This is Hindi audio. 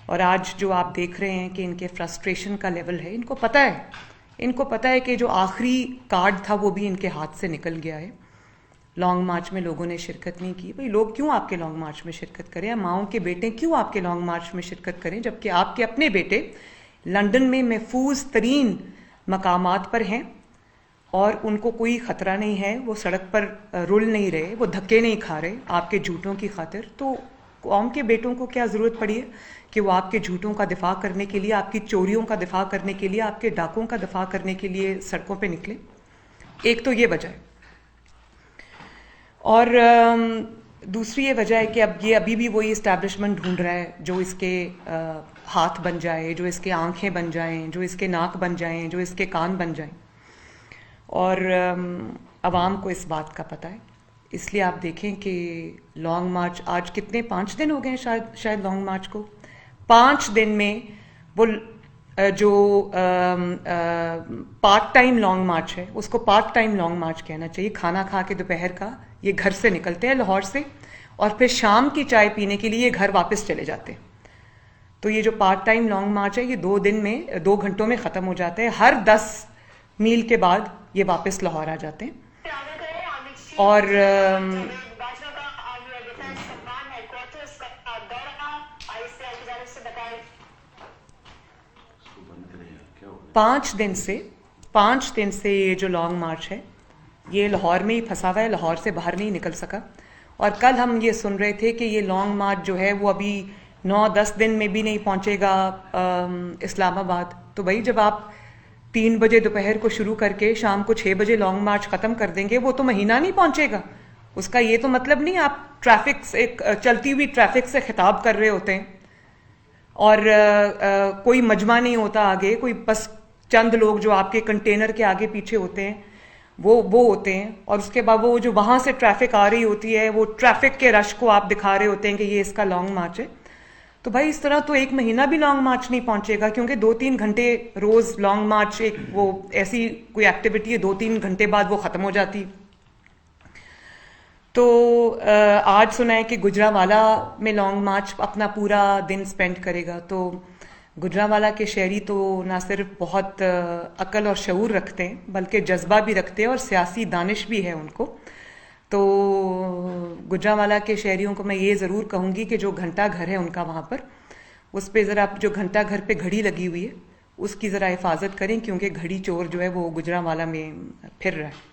और आज जो आप देख रहे हैं कि इनके फ्रस्ट्रेशन का लेवल है, इनको पता है कि जो आखिरी कार्ड था वो भी इनके हाथ से निकल गया है। लॉन्ग मार्च में लोगों ने शिरकत नहीं की। भाई लोग क्यों आपके लॉन्ग मार्च में शिरकत करें, या माओं के बेटे क्यों आपके लॉन्ग मार्च में शिरकत करें, जबकि आपके अपने बेटे लंदन में महफूज तरीन मकामात पर हैं और उनको कोई ख़तरा नहीं है, वो सड़क पर रुल नहीं रहे, वो धक्के नहीं खा रहे आपके झूठों की खातिर। तो कौम के बेटों को क्या ज़रूरत पड़ी है कि वो आपके झूठों का दिफा करने के लिए, आपकी चोरियों का दिफा करने के लिए, आपके डाकों का दिफा करने के लिए सड़कों पे निकले। एक तो ये वजह है, और दूसरी ये वजह है कि अब ये अभी भी वही इस्टेब्लिशमेंट ढूंढ रहा है जो इसके हाथ बन जाए, जो इसके आंखें बन जाएं, जो इसके नाक बन जाएं, जो इसके कान बन जाएं। और अवाम को इस बात का पता है, इसलिए आप देखें कि लॉन्ग मार्च आज कितने 5 दिन हो गए हैं शायद लॉन्ग मार्च को। 5 दिन में वो जो पार्ट टाइम लॉन्ग मार्च है उसको पार्ट टाइम लॉन्ग मार्च कहना चाहिए। खाना खा के दोपहर का ये घर से निकलते हैं लाहौर से, और फिर शाम की चाय पीने के लिए ये घर वापस चले जाते हैं। तो ये जो पार्ट टाइम लॉन्ग मार्च है ये 2 घंटों में ख़त्म हो जाता है। हर 10 मील के बाद ये वापस लाहौर आ जाते हैं। और पाँच दिन से ये जो लॉन्ग मार्च है ये लाहौर में ही फंसा हुआ है, लाहौर से बाहर नहीं निकल सका। और कल हम ये सुन रहे थे कि ये लॉन्ग मार्च जो है वो अभी 9-10 दिन में भी नहीं पहुंचेगा इस्लामाबाद। तो भाई जब आप 3 बजे दोपहर को शुरू करके शाम को 6 बजे लॉन्ग मार्च ख़त्म कर देंगे, वो तो महीना नहीं पहुंचेगा। उसका ये तो मतलब नहीं आप ट्रैफिक से, चलती हुई ट्रैफिक से खिताब कर रहे होते हैं और कोई मजमा नहीं होता आगे, कोई बस चंद लोग जो आपके कंटेनर के आगे पीछे होते हैं वो होते हैं, और उसके बाद वो जो वहाँ से ट्रैफिक आ रही होती है वो ट्रैफिक के रश को आप दिखा रहे होते हैं कि ये इसका लॉन्ग मार्च है। तो भाई इस तरह तो 1 महीना भी लॉन्ग मार्च नहीं पहुंचेगा, क्योंकि 2-3 घंटे रोज लॉन्ग मार्च एक वो ऐसी कोई एक्टिविटी है 2-3 घंटे बाद वो ख़त्म हो जाती। तो आज सुना है कि गुजरांवाला में लॉन्ग मार्च अपना पूरा दिन स्पेंड करेगा। तो गुजरांवाला के शहरी तो ना सिर्फ बहुत अक्ल और शऊर रखते हैं बल्कि जज्बा भी रखते हैं और सियासी दानिश भी है उनको। तो गुजरांवाला के शहरियों को मैं ये ज़रूर कहूँगी कि जो घंटा घर है उनका वहाँ पर, उस पर ज़रा जो घंटा घर पे घड़ी लगी हुई है उसकी ज़रा हिफाजत करें, क्योंकि घड़ी चोर जो है वो गुजरांवाला में फिर रहा है।